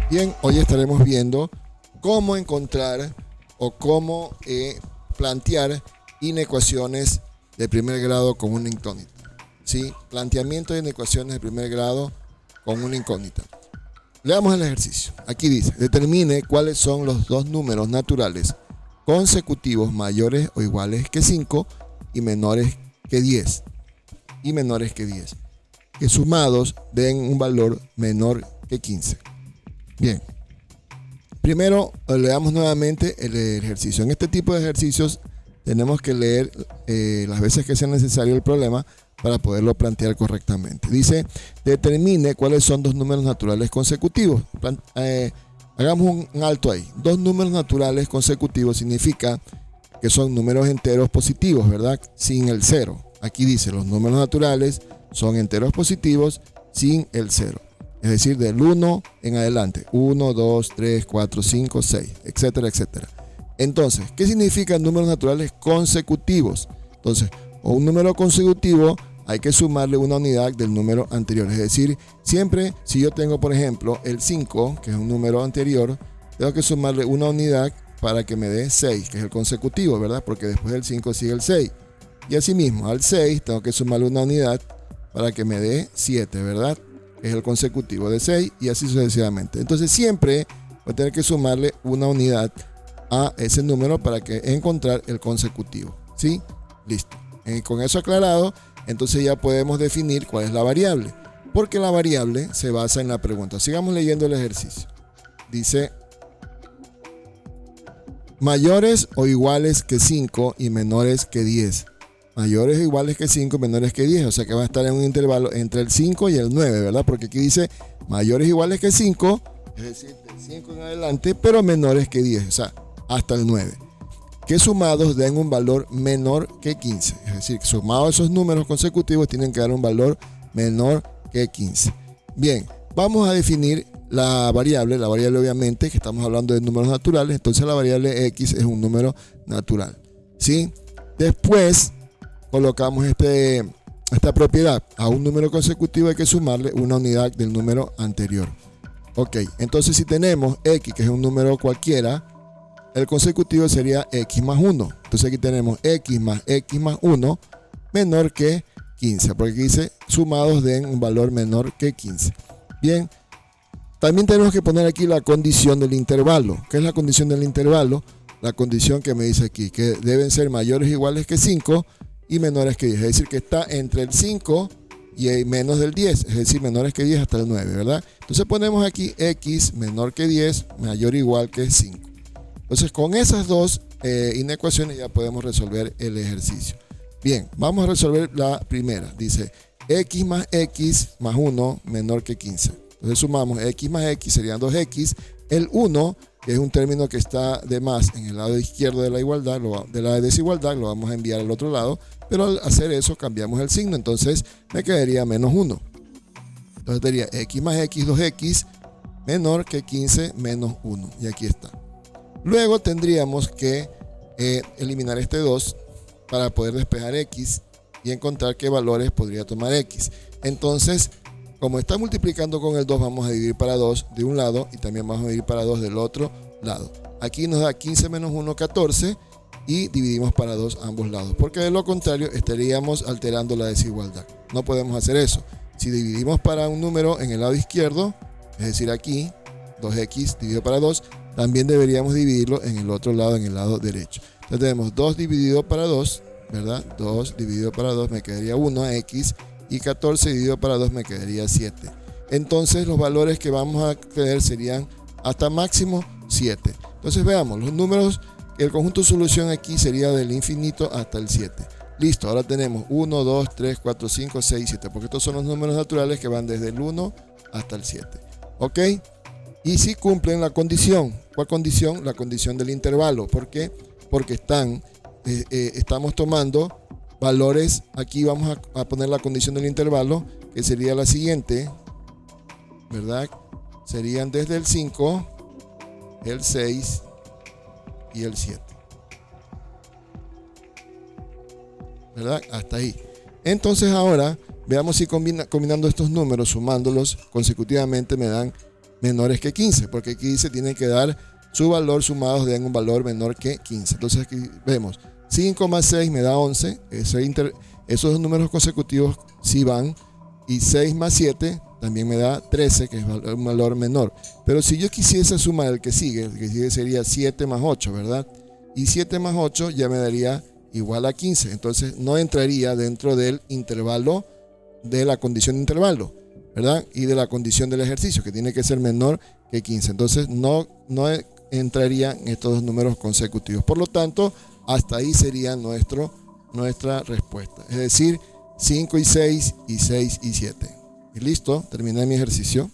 Bien, hoy estaremos viendo cómo encontrar o cómo plantear inecuaciones de primer grado con una incógnita. ¿Sí? Planteamiento de inecuaciones de primer grado con una incógnita. Leamos el ejercicio. Aquí dice, determine cuáles son los dos números naturales consecutivos mayores o iguales que 5 y menores que 10. Que sumados den un valor menor que 15. Bien. Primero, leamos nuevamente el ejercicio. En este tipo de ejercicios tenemos que leer las veces que sea necesario el problema para poderlo plantear correctamente. Dice, determine cuáles son dos números naturales consecutivos. Hagamos un alto ahí. Dos números naturales consecutivos significa que son números enteros positivos, ¿verdad? Sin el cero. Aquí dice, los números naturales son enteros positivos sin el cero. Es decir, del 1 en adelante. 1, 2, 3, 4, 5, 6, etcétera, etcétera. Entonces, ¿qué significan números naturales consecutivos? Entonces, o un número consecutivo hay que sumarle una unidad del número anterior. Es decir, siempre si yo tengo, por ejemplo, el 5, que es un número anterior, tengo que sumarle una unidad para que me dé 6, que es el consecutivo, ¿verdad? Porque después del 5 sigue el 6. Y asimismo, al 6 tengo que sumarle una unidad para que me dé 7, ¿verdad? Es el consecutivo de 6 y así sucesivamente. Entonces siempre voy a tener que sumarle una unidad a ese número para que encontrar el consecutivo. ¿Sí? Listo. Con eso aclarado, entonces ya podemos definir cuál es la variable. Porque la variable se basa en la pregunta. Sigamos leyendo el ejercicio. Dice, mayores o iguales que 5 y menores que 10. Mayores o iguales que 5, menores que 10. O sea que va a estar en un intervalo entre el 5 y el 9, ¿verdad? Porque aquí dice mayores o iguales que 5, es decir, del 5 en adelante, pero menores que 10, o sea, hasta el 9. Que sumados den un valor menor que 15. Es decir, sumados esos números consecutivos tienen que dar un valor menor que 15. Bien, vamos a definir la variable. La variable obviamente, que estamos hablando de números naturales, entonces la variable x es un número natural. ¿Sí? Después colocamos esta propiedad. A un número consecutivo hay que sumarle una unidad del número anterior. Ok, entonces si tenemos x, que es un número cualquiera, el consecutivo sería x más 1. Entonces aquí tenemos x más 1 menor que 15, porque aquí dice sumados den un valor menor que 15. Bien, también tenemos que poner aquí la condición del intervalo. ¿Qué es la condición del intervalo? La condición que me dice aquí, que deben ser mayores o iguales que 5 y menores que 10. Es decir, que está entre el 5 y menos del 10, es decir, menores que 10 hasta el 9, ¿verdad? Entonces ponemos aquí x menor que 10, mayor o igual que 5. Entonces con esas dos inecuaciones ya podemos resolver el ejercicio. Bien, vamos a resolver la primera. Dice x más 1 menor que 15. Entonces sumamos x más x, serían 2x. El 1, que es un término que está de más en el lado izquierdo de la igualdad, de la desigualdad, lo vamos a enviar al otro lado. Pero al hacer eso cambiamos el signo, entonces me quedaría menos 1. Entonces sería x más x, 2x, menor que 15 menos 1. Y aquí está. Luego tendríamos que eliminar este 2 para poder despejar x y encontrar qué valores podría tomar x. Entonces, como está multiplicando con el 2, vamos a dividir para 2 de un lado y también vamos a dividir para 2 del otro lado. Aquí nos da 15 menos 1, 14 y dividimos para 2 ambos lados. Porque de lo contrario estaríamos alterando la desigualdad. No podemos hacer eso. Si dividimos para un número en el lado izquierdo, es decir aquí, 2x dividido para 2, también deberíamos dividirlo en el otro lado, en el lado derecho. Entonces tenemos 2 dividido para 2, ¿verdad? 2 dividido para 2 me quedaría 1x y 14 dividido para 2 me quedaría 7. Entonces los valores que vamos a tener serían hasta máximo 7. Entonces veamos, los números, el conjunto de solución aquí sería del infinito hasta el 7. Listo, ahora tenemos 1, 2, 3, 4, 5, 6, 7, porque estos son los números naturales que van desde el 1 hasta el 7. ¿Ok? Y si cumplen la condición. ¿Cuál condición? La condición del intervalo. ¿Por qué? Porque estamos tomando valores. Aquí vamos a poner la condición del intervalo, que sería la siguiente, ¿verdad? Serían desde el 5, el 6 y el 7. ¿Verdad? Hasta ahí. Entonces ahora veamos si combinando estos números, sumándolos consecutivamente, me dan menores que 15, porque aquí dice tiene que dar su valor sumados den un valor menor que 15. Entonces aquí vemos 5 más 6 me da 11, esos dos números consecutivos sí van, y 6 más 7 también me da 13, que es un valor menor. Pero si yo quisiese sumar el que sigue sería 7 más 8, ¿verdad? Y 7 más 8 ya me daría igual a 15. Entonces no entraría dentro del intervalo, de la condición de intervalo, ¿verdad? Y de la condición del ejercicio, que tiene que ser menor que 15. Entonces no entrarían estos dos números consecutivos. Por lo tanto, hasta ahí sería nuestra respuesta. Es decir, 5 y 6 y 6 y 7. Y listo, terminé mi ejercicio.